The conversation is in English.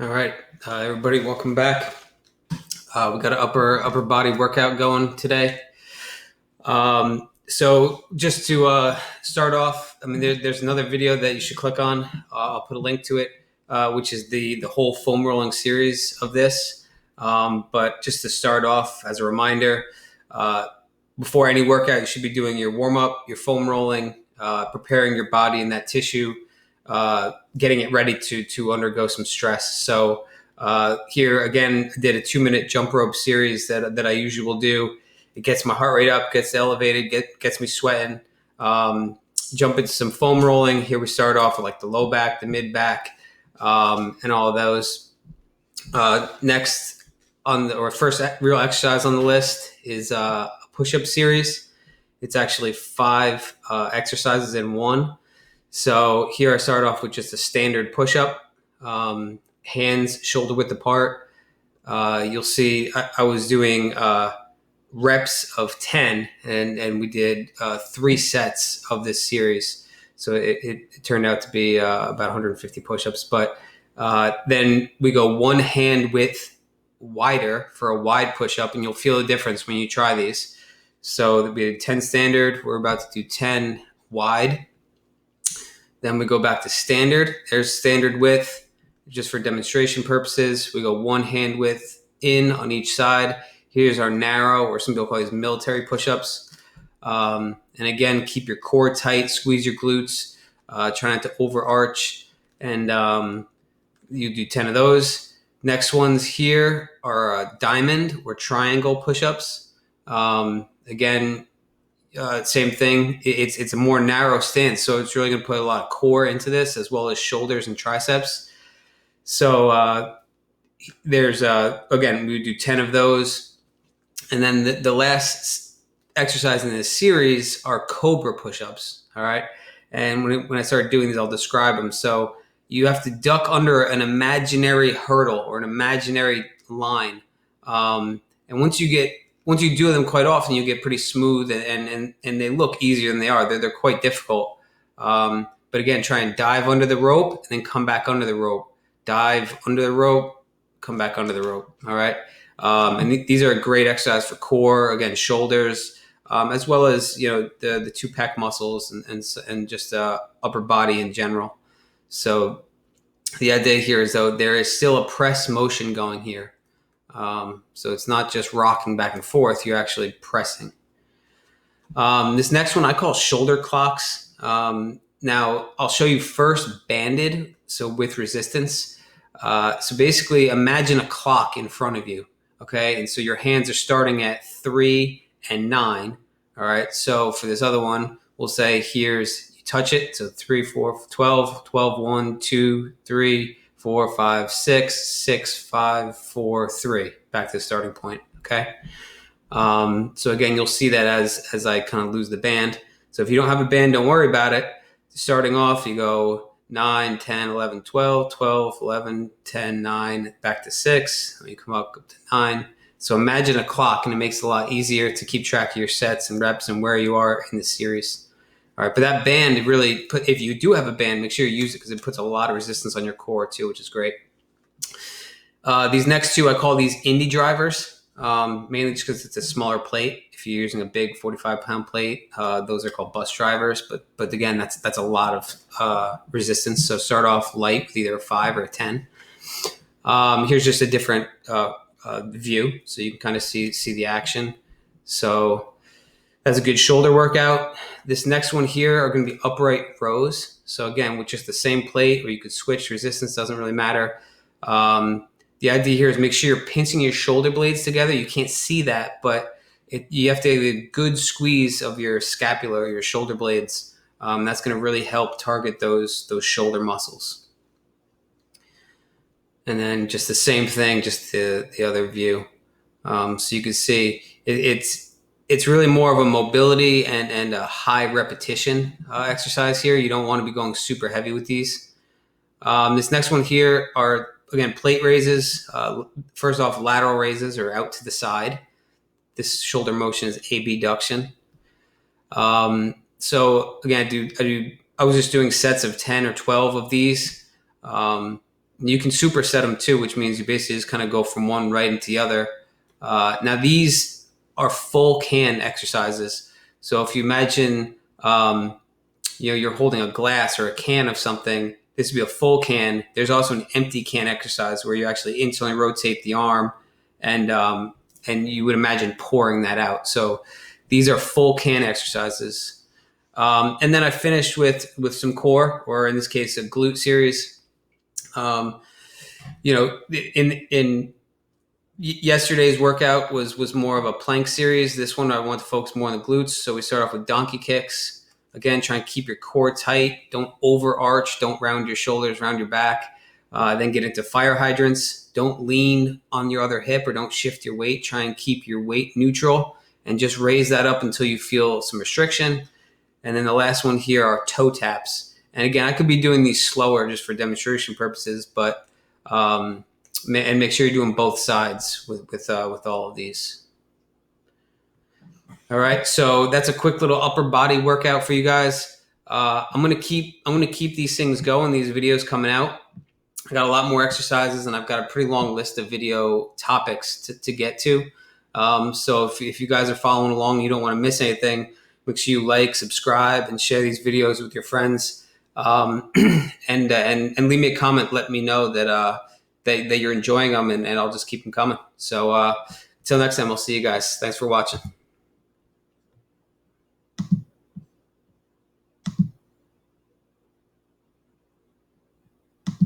All right, everybody, welcome back. We got an upper body workout going today. So just to start off, I mean, there's another video that you should click on. I'll put a link to it, which is the whole foam rolling series of this. But just to start off, as a reminder, before any workout, you should be doing your warm up, your foam rolling, preparing your body and that tissue, getting it ready to undergo some stress. So here again, I did a 2-minute jump rope series that I usually will do. It gets my heart rate up, gets elevated, gets me sweating. Jump into some foam rolling. Here we start off with like the low back, the mid back, and all of those. Next first real exercise on the list is a push-up series. It's actually 5 exercises in one. So here I start off with just a standard push-up, hands shoulder width apart. You'll see I was doing reps of 10, and we did 3 sets of this series. So it turned out to be about 150 push-ups. But then we go one hand width wider for a wide push-up, and you'll feel the difference when you try these. So we did 10 standard. We're about to do 10 wide. Then we go back to standard. There's standard width, just for demonstration purposes. We go one hand width in on each side. Here's our narrow, or some people call these military push-ups. And again, keep your core tight, squeeze your glutes, try not to overarch, and you do 10 of those. Next ones here are diamond or triangle push-ups. Again, same thing. It's a more narrow stance, so it's really going to put a lot of core into this, as well as shoulders and triceps. So there's again, we do 10 of those, and then the last exercise in this series are Cobra push-ups. All right, and when I start doing these, I'll describe them. So you have to duck under an imaginary hurdle or an imaginary line, and once you do them quite often, you get pretty smooth, and they look easier than they are. They're quite difficult. But again, try and dive under the rope and then come back under the rope. Dive under the rope, come back under the rope. All right. And these are a great exercise for core, again, shoulders, as well as, the 2-pack muscles and just upper body in general. So the idea here is, though, there is still a press motion going here. So it's not just rocking back and forth, you're actually pressing. This next one I call shoulder clocks. Now I'll show you first banded, so with resistance. So basically imagine a clock in front of you, okay? And so your hands are starting at 3 and 9, all right? So for this other one, we'll say you touch it, so 3, 4, 12, 12, 1, 2, 3, 4, 5, 6, 6, 5, 4, 3. Back to the starting point, okay? So again, you'll see that as I kind of lose the band. So if you don't have a band, don't worry about it. Starting off, you go 9, 10, 11, 12, 12, 11, 10, 9, back to 6. You come up to 9. So imagine a clock, and it makes it a lot easier to keep track of your sets and reps and where you are in the series. All right, but that band, if you do have a band, make sure you use it, because it puts a lot of resistance on your core too, which is great. These next two, I call these Indy Drivers, mainly just because it's a smaller plate. If you're using a big 45-pound plate, those are called bus drivers. But again, that's a lot of resistance. So start off light with either a 5 or a 10. Here's just a different view, so you can kind of see the action. So that's a good shoulder workout. This next one here are going to be upright rows. So again, with just the same plate, or you could switch resistance, doesn't really matter. The idea here is make sure you're pinching your shoulder blades together. You can't see that, but you have to have a good squeeze of your scapula or your shoulder blades. That's going to really help target those shoulder muscles. And then just the same thing, just the other view. So you can see it's really more of a mobility and a high repetition exercise here. You don't want to be going super heavy with these. This next one here are, again, plate raises. First off, lateral raises, or out to the side. This shoulder motion is abduction. So again, I was just doing sets of 10 or 12 of these. You can superset them too, which means you basically just kind of go from one right into the other. Now these are full can exercises. So if you imagine, you're holding a glass or a can of something, this would be a full can. There's also an empty can exercise where you actually instantly rotate the arm, and you would imagine pouring that out. So these are full can exercises. And then I finished with some core, or in this case, a glute series. In yesterday's workout was more of a plank series. This one I want to focus more on the glutes. So we start off with donkey kicks. Again, try and keep your core tight. Don't overarch. Don't round your shoulders, round your back. Then get into fire hydrants. Don't lean on your other hip or don't shift your weight. Try and keep your weight neutral and just raise that up until you feel some restriction. And then the last one here are toe taps. And again, I could be doing these slower just for demonstration purposes, but and make sure you're doing both sides with all of these. All right, so that's a quick little upper body workout for you guys. I'm gonna keep these things going. These videos coming out. I got a lot more exercises, and I've got a pretty long list of video topics to get to. So if you guys are following along, you don't want to miss anything. Make sure you like, subscribe, and share these videos with your friends. And leave me a comment. Let me know that you're enjoying them, and I'll just keep them coming. So until next time, I'll see you guys. Thanks for watching.